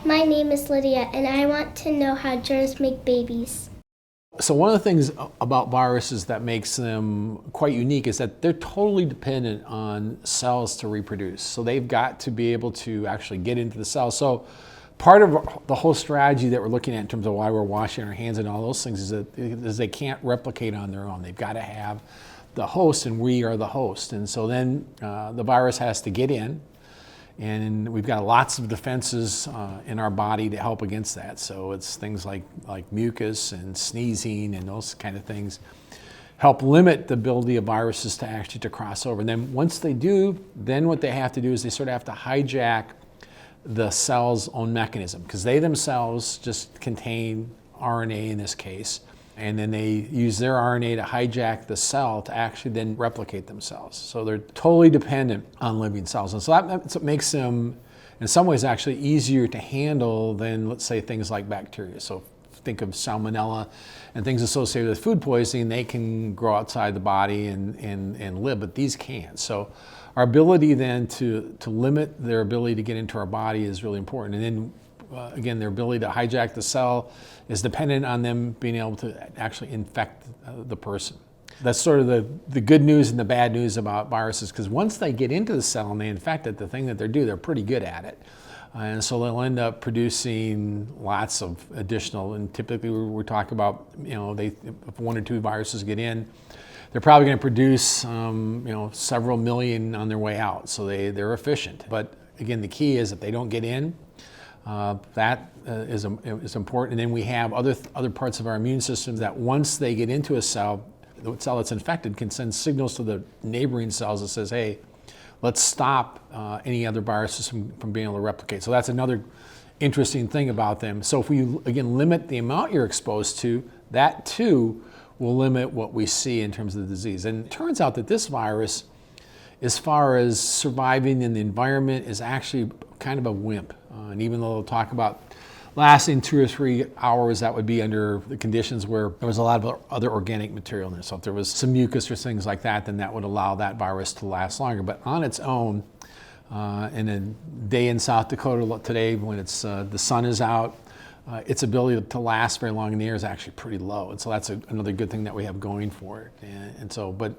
my name is Lydia, and I want to know how germs make babies. So one of the things about viruses that makes them quite unique is that they're totally dependent on cells to reproduce. So they've got to be able to actually get into the cells. So part of the whole strategy that we're looking at in terms of why we're washing our hands and all those things is that they can't replicate on their own. They've got to have the host, and we are the host. And so then the virus has to get in. And we've got lots of defenses in our body to help against that. So it's things like mucus and sneezing and those kind of things help limit the ability of viruses to actually to cross over. And then once they do, then what they have to do is they sort of have to hijack the cell's own mechanism, because they themselves just contain RNA in this case. And then they use their RNA to hijack the cell to actually then replicate themselves. So they're totally dependent on living cells. And so that's what makes them, in some ways, actually easier to handle than, let's say, things like bacteria. So think of salmonella and things associated with food poisoning. They can grow outside the body and live, but these can't. So our ability then to limit their ability to get into our body is really important. And then again, their ability to hijack the cell is dependent on them being able to actually infect the person. That's sort of the good news and the bad news about viruses, because once they get into the cell and they infect it, the thing that they're pretty good at it. And so they'll end up producing lots of additional, and typically we're talking about, if 1 or 2 viruses get in, they're probably going to produce, several million on their way out. So they're efficient. But again, the key is that they don't get in. That is important. And then we have other parts of our immune system that once they get into a cell, the cell that's infected can send signals to the neighboring cells that says, hey, let's stop any other viruses from being able to replicate. So that's another interesting thing about them. So if we, again, limit the amount you're exposed to, that too will limit what we see in terms of the disease. And it turns out that this virus, as far as surviving in the environment, is actually kind of a wimp. And even though they'll talk about lasting 2 or 3 hours, that would be under the conditions where there was a lot of other organic material in there. So if there was some mucus or things like that, then that would allow that virus to last longer. But on its own, in a day in South Dakota today when it's the sun is out, its ability to last very long in the air is actually pretty low. And so that's another good thing that we have going for it. And so, but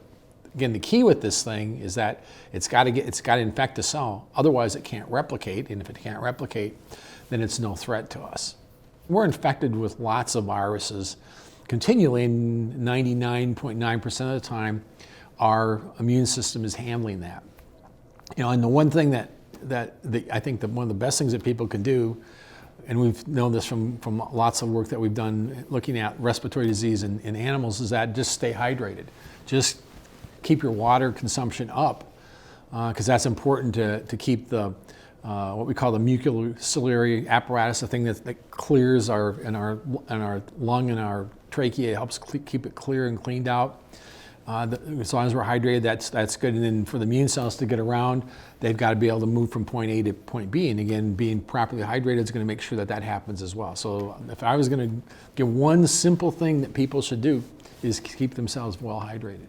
again, the key with this thing is that it's got to infect the cell. Otherwise, it can't replicate. And if it can't replicate, then it's no threat to us. We're infected with lots of viruses continually, and 99.9% of the time, our immune system is handling that. And the one thing that I think that one of the best things that people can do, and we've known this from lots of work that we've done looking at respiratory disease in animals, is that just stay hydrated. Just keep your water consumption up, because that's important to keep the what we call the mucociliary apparatus, the thing that clears our lung and our trachea. It helps keep it clear and cleaned out. As long as we're hydrated, that's good. And then for the immune cells to get around, they've got to be able to move from point A to point B. And again, being properly hydrated is going to make sure that happens as well. So if I was going to give one simple thing that people should do, is keep themselves well hydrated.